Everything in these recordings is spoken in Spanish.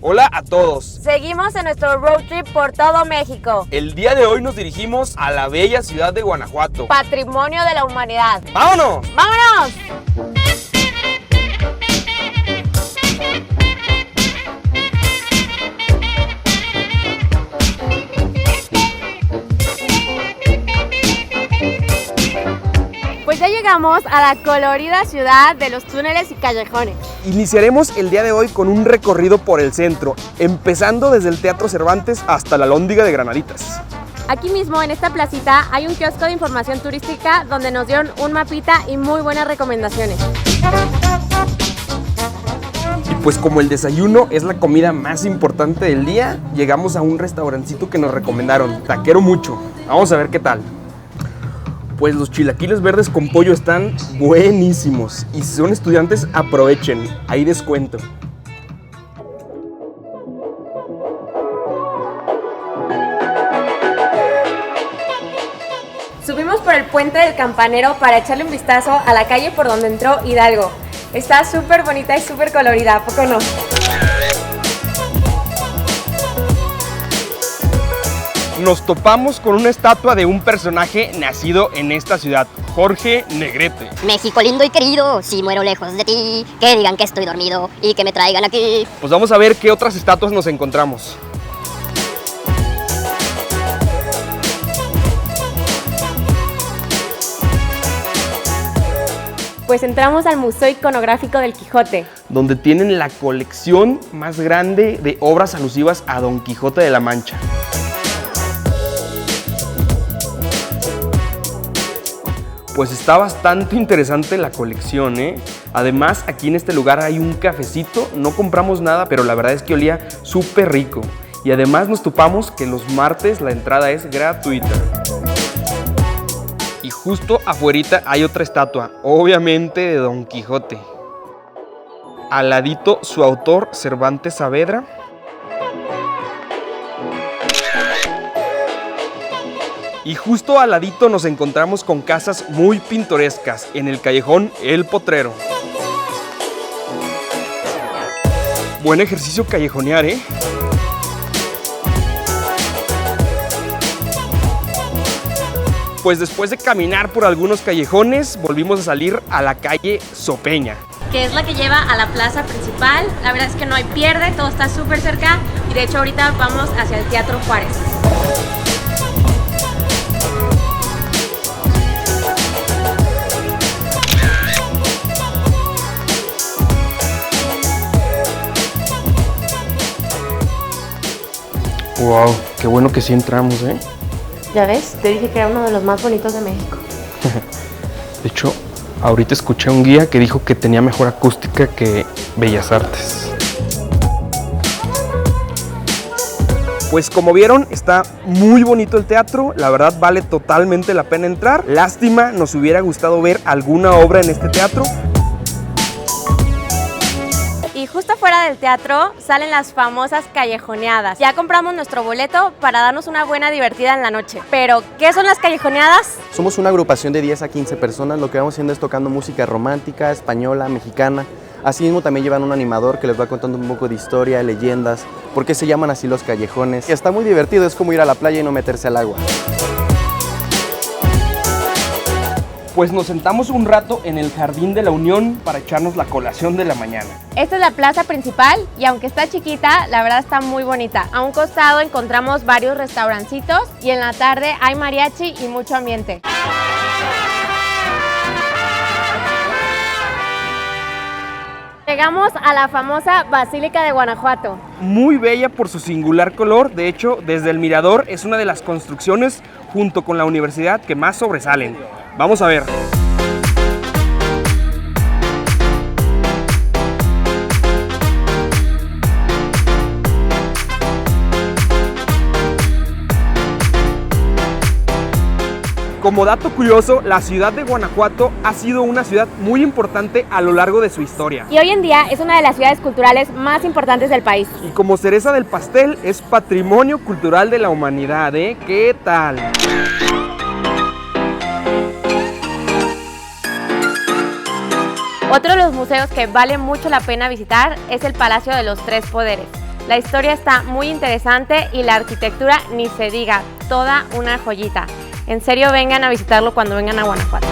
Hola a todos. Seguimos en nuestro road trip por todo México. El día de hoy nos dirigimos a la bella ciudad de Guanajuato. Patrimonio de la humanidad. ¡Vámonos! ¡Vámonos! Pues ya llegamos a la colorida ciudad de los túneles y callejones. Iniciaremos el día de hoy con un recorrido por el centro, empezando desde el Teatro Cervantes hasta la Alhóndiga de Granaditas. Aquí mismo, en esta placita, hay un kiosco de información turística donde nos dieron un mapita y muy buenas recomendaciones. Y pues como el desayuno es la comida más importante del día, llegamos a un restaurancito que nos recomendaron, Taquero Mucho. Vamos a ver qué tal. Pues los chilaquiles verdes con pollo están buenísimos y si son estudiantes aprovechen, hay descuento. Subimos por el puente del Campanero para echarle un vistazo a la calle por donde entró Hidalgo. Está súper bonita y súper colorida, ¿a poco no? Nos topamos con una estatua de un personaje nacido en esta ciudad, Jorge Negrete. México lindo y querido, si muero lejos de ti, que digan que estoy dormido y que me traigan aquí. Pues vamos a ver qué otras estatuas nos encontramos. Pues entramos al Museo Iconográfico del Quijote, donde tienen la colección más grande de obras alusivas a Don Quijote de la Mancha. Pues está bastante interesante la colección, ¿eh? Además, aquí en este lugar hay un cafecito, no compramos nada, pero la verdad es que olía súper rico. Y además nos topamos que los martes la entrada es gratuita. Y justo afuerita hay otra estatua, obviamente de Don Quijote. Al ladito su autor, Cervantes Saavedra. Y justo al ladito nos encontramos con casas muy pintorescas en el callejón El Potrero. Buen ejercicio callejonear, ¿eh? Pues después de caminar por algunos callejones, volvimos a salir a la calle Sopeña, que es la que lleva a la plaza principal. La verdad es que no hay pierde, todo está súper cerca y de hecho ahorita vamos hacia el Teatro Juárez. Wow, qué bueno que sí entramos, ¿eh? Ya ves, te dije que era uno de los más bonitos de México. De hecho, ahorita escuché a un guía que dijo que tenía mejor acústica que Bellas Artes. Pues como vieron, está muy bonito el teatro, la verdad vale totalmente la pena entrar. Lástima, nos hubiera gustado ver alguna obra en este teatro. Y justo afuera del teatro salen las famosas callejoneadas. Ya compramos nuestro boleto para darnos una buena divertida en la noche. Pero, ¿qué son las callejoneadas? Somos una agrupación de 10 a 15 personas, lo que vamos haciendo es tocando música romántica, española, mexicana. Asimismo también llevan un animador que les va contando un poco de historia, leyendas, por qué se llaman así los callejones. Y está muy divertido, es como ir a la playa y no meterse al agua. Pues nos sentamos un rato en el Jardín de la Unión para echarnos la colación de la mañana. Esta es la plaza principal y aunque está chiquita, la verdad está muy bonita. A un costado encontramos varios restaurancitos y en la tarde hay mariachi y mucho ambiente. Llegamos a la famosa Basílica de Guanajuato. Muy bella por su singular color, de hecho, desde el mirador es una de las construcciones junto con la universidad que más sobresalen. Vamos a ver. Como dato curioso, la ciudad de Guanajuato ha sido una ciudad muy importante a lo largo de su historia. Y hoy en día es una de las ciudades culturales más importantes del país. Y como cereza del pastel, es Patrimonio Cultural de la Humanidad, ¿eh? ¿Qué tal? Otro de los museos que vale mucho la pena visitar es el Palacio de los Tres Poderes. La historia está muy interesante y la arquitectura ni se diga, toda una joyita. En serio, vengan a visitarlo cuando vengan a Guanajuato.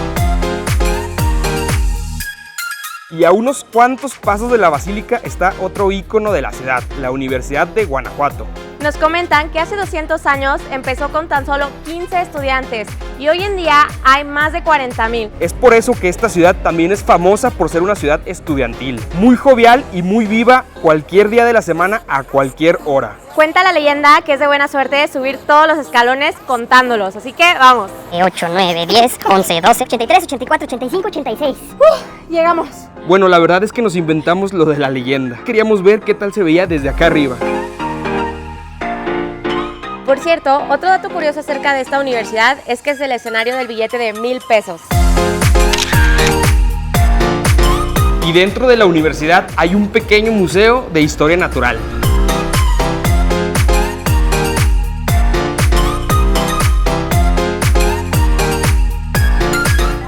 Y a unos cuantos pasos de la basílica está otro ícono de la ciudad, la Universidad de Guanajuato. Nos comentan que hace 200 años empezó con tan solo 15 estudiantes y hoy en día hay más de 40,000. Es por eso que esta ciudad también es famosa por ser una ciudad estudiantil, muy jovial y muy viva cualquier día de la semana a cualquier hora. Cuenta la leyenda que es de buena suerte subir todos los escalones contándolos, así que vamos. 8, 9, 10, 11, 12, 83, 84, 85, 86. Llegamos. Bueno, la verdad es que nos inventamos lo de la leyenda. Queríamos ver qué tal se veía desde acá arriba. Por cierto, otro dato curioso acerca de esta universidad es que es el escenario del billete de 1,000 pesos. Y dentro de la universidad hay un pequeño museo de historia natural.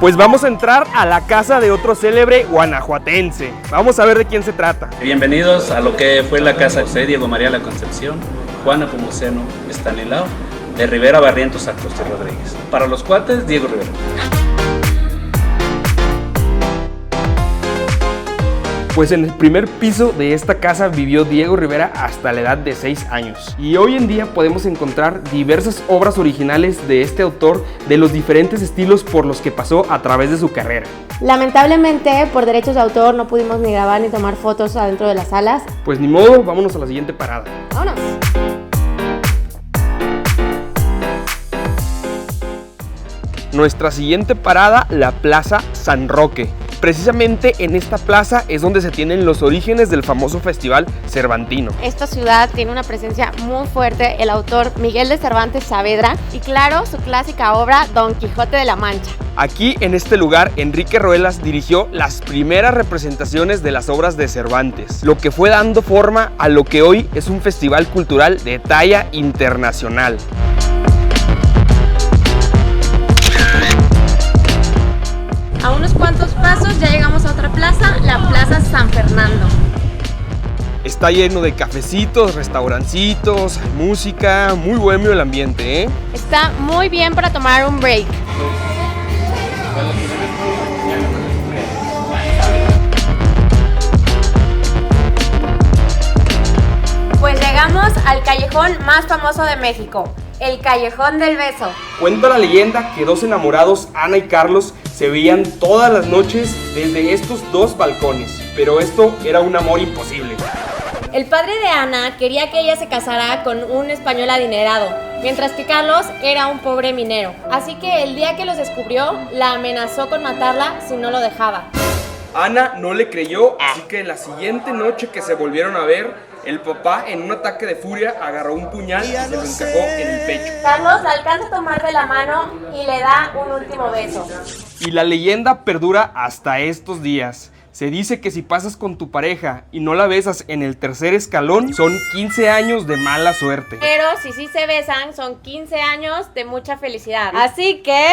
Pues vamos a entrar a la casa de otro célebre guanajuatense. Vamos a ver de quién se trata. Bienvenidos a lo que fue la casa de José Diego María La Concepción, Juan Nepomuceno Estanislao, de Rivera Barrientos a Costa Rodríguez. Para los cuates, Diego Rivera. Pues en el primer piso de esta casa vivió Diego Rivera hasta la edad de 6 años. Y hoy en día podemos encontrar diversas obras originales de este autor de los diferentes estilos por los que pasó a través de su carrera. Lamentablemente, por derechos de autor no pudimos ni grabar ni tomar fotos adentro de las salas. Pues ni modo, vámonos a la siguiente parada. ¡Vámonos! Nuestra siguiente parada, la Plaza San Roque. Precisamente en esta plaza es donde se tienen los orígenes del famoso festival cervantino. Esta ciudad tiene una presencia muy fuerte, el autor Miguel de Cervantes Saavedra y claro, su clásica obra Don Quijote de la Mancha. Aquí en este lugar, Enrique Ruelas dirigió las primeras representaciones de las obras de Cervantes, lo que fue dando forma a lo que hoy es un festival cultural de talla internacional. A unos cuantos pasos ya llegamos a otra plaza, la Plaza San Fernando. Está lleno de cafecitos, restaurancitos, música, muy bohemio el ambiente, ¿eh? Está muy bien para tomar un break. Pues llegamos al callejón más famoso de México, el Callejón del Beso. Cuenta la leyenda que dos enamorados, Ana y Carlos, se veían todas las noches desde estos dos balcones, pero esto era un amor imposible. El padre de Ana quería que ella se casara con un español adinerado, mientras que Carlos era un pobre minero. Así que el día que los descubrió, la amenazó con matarla si no lo dejaba. Ana no le creyó, así que la siguiente noche que se volvieron a ver, el papá, en un ataque de furia, agarró un puñal y se lo encajó en el pecho. Carlos la alcanza a tomar de la mano y le da un último beso. Y la leyenda perdura hasta estos días. Se dice que si pasas con tu pareja y no la besas en el tercer escalón, son 15 años de mala suerte. Pero si sí se besan, son 15 años de mucha felicidad. Así que...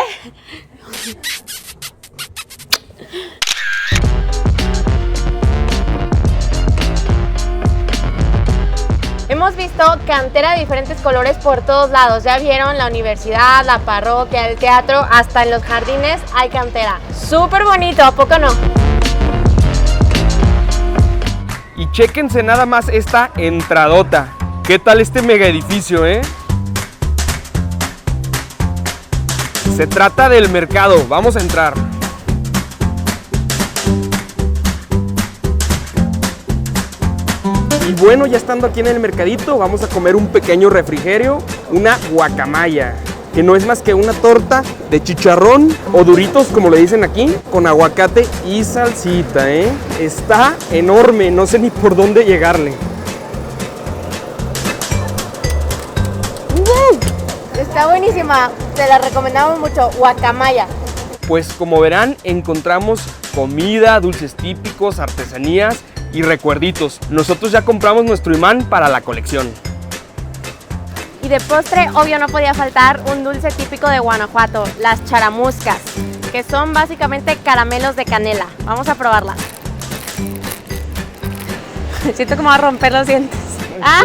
Hemos visto cantera de diferentes colores por todos lados. Ya vieron la universidad, la parroquia, el teatro, hasta en los jardines hay cantera. Súper bonito, ¿a poco no? Y chéquense nada más esta entradota. ¿Qué tal este mega edificio, eh? Se trata del mercado. Vamos a entrar. Y bueno, ya estando aquí en el mercadito, vamos a comer un pequeño refrigerio, una guacamaya, que no es más que una torta de chicharrón o duritos, como le dicen aquí, con aguacate y salsita, ¿eh? Está enorme, no sé ni por dónde llegarle. Está buenísima, te la recomendamos mucho, guacamaya. Pues como verán, encontramos comida, dulces típicos, artesanías y recuerditos. Nosotros ya compramos nuestro imán para la colección. Y de postre, obvio, no podía faltar un dulce típico de Guanajuato, las charamuscas, que son básicamente caramelos de canela. Vamos a probarla. Siento como va a romper los dientes. Ah,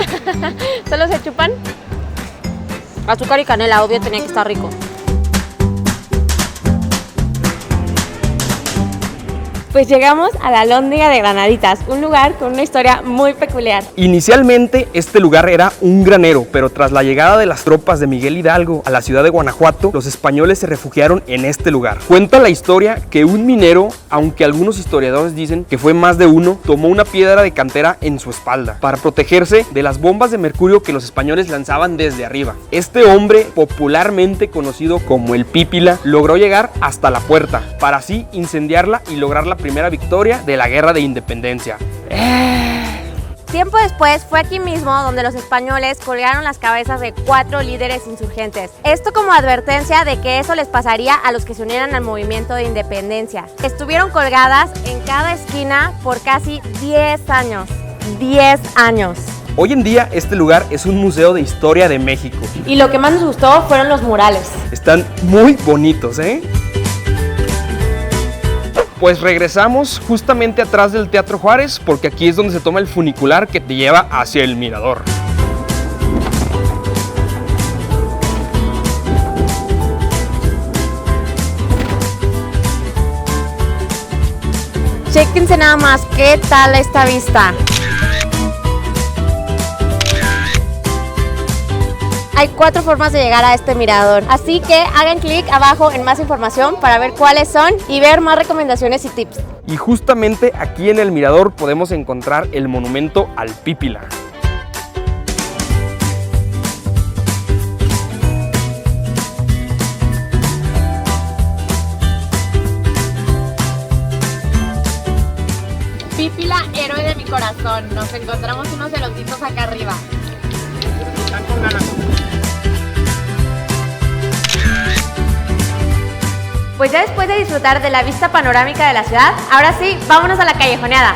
¿solo se chupan? Azúcar y canela, obvio, tenía que estar rico. Pues llegamos a la Alhóndiga de Granaditas, un lugar con una historia muy peculiar. Inicialmente este lugar era un granero, pero tras la llegada de las tropas de Miguel Hidalgo a la ciudad de Guanajuato, los españoles se refugiaron en este lugar. Cuenta la historia que un minero, aunque algunos historiadores dicen que fue más de uno, tomó una piedra de cantera en su espalda para protegerse de las bombas de mercurio que los españoles lanzaban desde arriba. Este hombre, popularmente conocido como el Pípila, logró llegar hasta la puerta para así incendiarla y lograr la primera victoria de la Guerra de Independencia. Tiempo después fue aquí mismo donde los españoles colgaron las cabezas de 4 líderes insurgentes. Esto como advertencia de que eso les pasaría a los que se unieran al movimiento de independencia. Estuvieron colgadas en cada esquina por casi 10 años. 10 años. Hoy en día este lugar es un museo de historia de México. Y lo que más nos gustó fueron los murales. Están muy bonitos, ¿eh? Pues regresamos justamente atrás del Teatro Juárez, porque aquí es donde se toma el funicular que te lleva hacia el mirador. Chéquense nada más qué tal esta vista. Hay 4 formas de llegar a este mirador, así que hagan clic abajo en más información para ver cuáles son y ver más recomendaciones y tips. Y justamente aquí en el mirador podemos encontrar el monumento al Pípila. Pípila, héroe de mi corazón. Nos encontramos unos elotitos acá arriba. Pues ya después de disfrutar de la vista panorámica de la ciudad, ahora sí, vámonos a la callejoneada.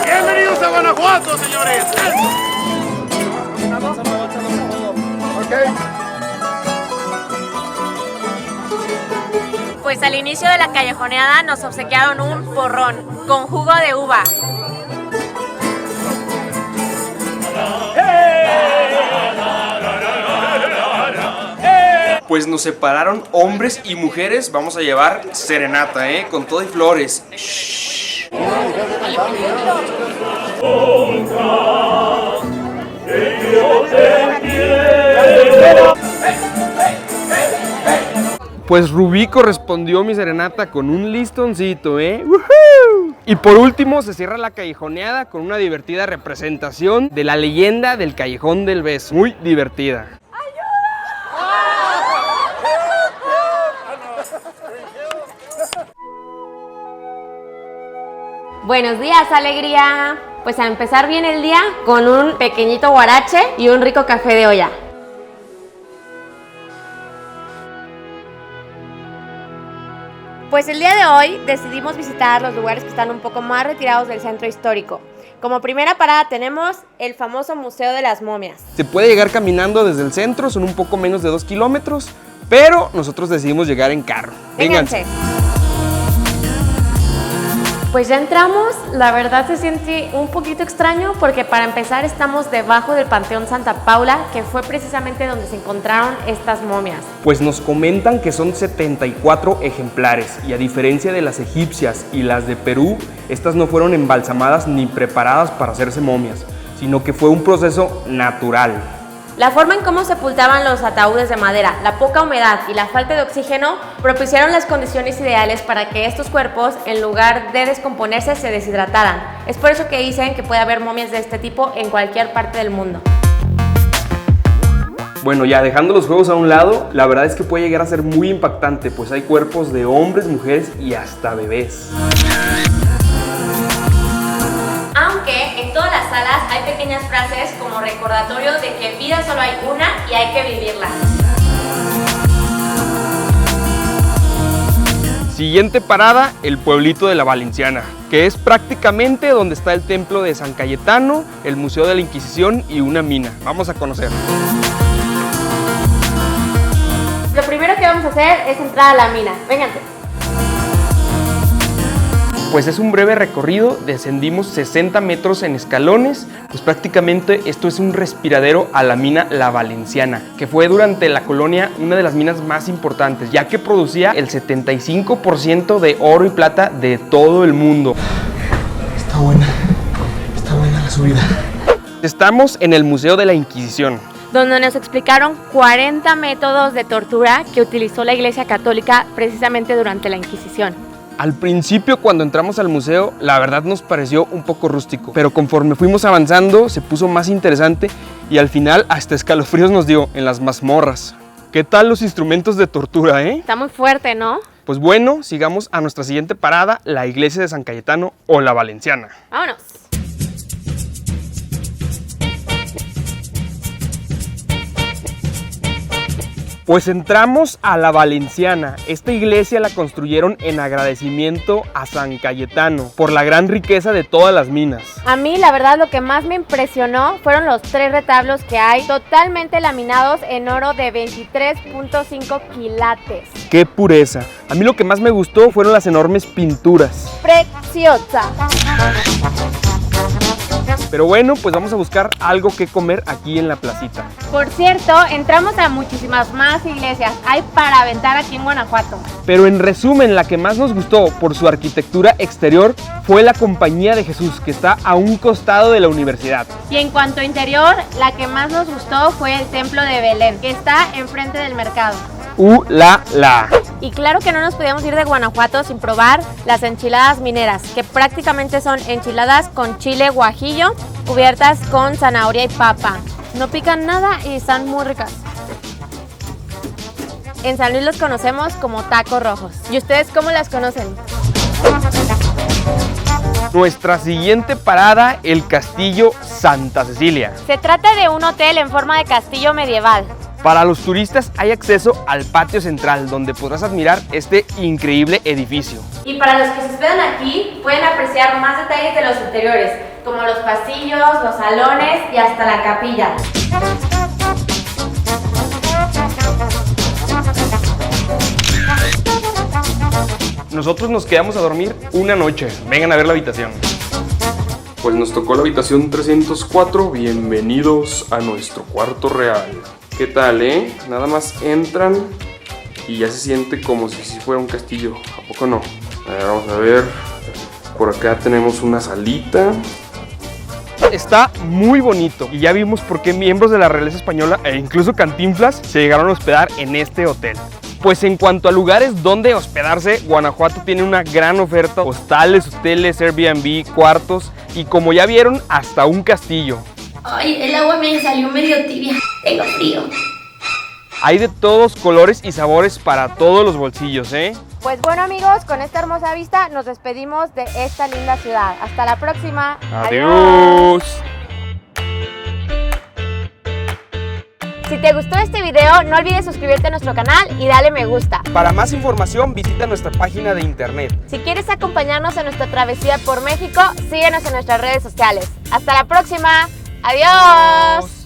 Bienvenidos a Guanajuato, señores. Pues al inicio de la callejoneada nos obsequiaron un porrón con jugo de uva. Pues nos separaron hombres y mujeres. Vamos a llevar serenata, con todo y flores. Shh. Pues Rubí correspondió mi serenata con un listoncito, ¡Woohoo! Y por último se cierra la callejoneada con una divertida representación de la leyenda del Callejón del Beso. Muy divertida. Buenos días, alegría. Pues a empezar bien el día con un pequeñito guarache y un rico café de olla. Pues el día de hoy decidimos visitar los lugares que están un poco más retirados del centro histórico. Como primera parada tenemos el famoso Museo de las Momias. Se puede llegar caminando desde el centro, son un poco menos de 2 kilómetros, pero nosotros decidimos llegar en carro. Vénganse. Pues ya entramos, la verdad se siente un poquito extraño porque para empezar estamos debajo del Panteón Santa Paula, que fue precisamente donde se encontraron estas momias. Pues nos comentan que son 74 ejemplares y a diferencia de las egipcias y las de Perú, estas no fueron embalsamadas ni preparadas para hacerse momias, sino que fue un proceso natural. La forma en cómo sepultaban los ataúdes de madera, la poca humedad y la falta de oxígeno propiciaron las condiciones ideales para que estos cuerpos, en lugar de descomponerse, se deshidrataran. Es por eso que dicen que puede haber momias de este tipo en cualquier parte del mundo. Bueno, ya dejando los juegos a un lado, la verdad es que puede llegar a ser muy impactante, pues hay cuerpos de hombres, mujeres y hasta bebés. Aunque en todas las salas hay pequeñas frases como recordatorio de que vida solo hay una y hay que vivirla. Siguiente parada, el pueblito de la Valenciana, que es prácticamente donde está el templo de San Cayetano, el Museo de la Inquisición y una mina. Vamos a conocer. Lo primero que vamos a hacer es entrar a la mina. Vénganse. Pues es un breve recorrido, descendimos 60 metros en escalones, pues prácticamente esto es un respiradero a la mina La Valenciana, que fue durante la colonia una de las minas más importantes, ya que producía el 75% de oro y plata de todo el mundo. Está buena la subida. Estamos en el Museo de la Inquisición, donde nos explicaron 40 métodos de tortura que utilizó la Iglesia Católica precisamente durante la Inquisición. Al principio, cuando entramos al museo, la verdad nos pareció un poco rústico, pero conforme fuimos avanzando se puso más interesante y al final hasta escalofríos nos dio en las mazmorras. ¿Qué tal los instrumentos de tortura, Está muy fuerte, ¿no? Pues bueno, sigamos a nuestra siguiente parada, la iglesia de San Cayetano o La Valenciana. Vámonos. Pues entramos a La Valenciana. Esta iglesia la construyeron en agradecimiento a San Cayetano por la gran riqueza de todas las minas. A mí, la verdad, lo que más me impresionó fueron los 3 retablos que hay totalmente laminados en oro de 23.5 quilates. ¡Qué pureza! A mí lo que más me gustó fueron las enormes pinturas. ¡Preciosa! Pero bueno, pues vamos a buscar algo que comer aquí en la placita. Por cierto, entramos a muchísimas más iglesias. Hay para aventar aquí en Guanajuato. Pero en resumen, la que más nos gustó por su arquitectura exterior fue la Compañía de Jesús, que está a un costado de la universidad. Y en cuanto a interior, la que más nos gustó fue el Templo de Belén, que está enfrente del mercado. ¡La! Y claro que no nos podíamos ir de Guanajuato sin probar las enchiladas mineras, que prácticamente son enchiladas con chile guajillo, cubiertas con zanahoria y papa. No pican nada y están muy ricas. En San Luis los conocemos como tacos rojos. ¿Y ustedes cómo las conocen? Nuestra siguiente parada, el Castillo Santa Cecilia. Se trata de un hotel en forma de castillo medieval. Para los turistas hay acceso al patio central, donde podrás admirar este increíble edificio. Y para los que se hospedan aquí, pueden apreciar más detalles de los interiores, como los pasillos, los salones y hasta la capilla. Nosotros nos quedamos a dormir una noche. Vengan a ver la habitación. Pues nos tocó la habitación 304. Bienvenidos a nuestro cuarto real. ¿Qué tal, Nada más entran y ya se siente como si fuera un castillo. ¿A poco no? A ver, vamos a ver. Por acá tenemos una salita. Está muy bonito y ya vimos por qué miembros de la realeza española e incluso Cantinflas se llegaron a hospedar en este hotel. Pues en cuanto a lugares donde hospedarse, Guanajuato tiene una gran oferta: hostales, hoteles, Airbnb, cuartos y, como ya vieron, hasta un castillo. Ay, el agua me salió medio tibia. Tengo frío. Hay de todos colores y sabores para todos los bolsillos, Pues bueno, amigos, con esta hermosa vista nos despedimos de esta linda ciudad. Hasta la próxima. ¡Adiós! Si te gustó este video, no olvides suscribirte a nuestro canal y darle me gusta. Para más información, visita nuestra página de internet. Si quieres acompañarnos en nuestra travesía por México, síguenos en nuestras redes sociales. Hasta la próxima. ¡Adiós!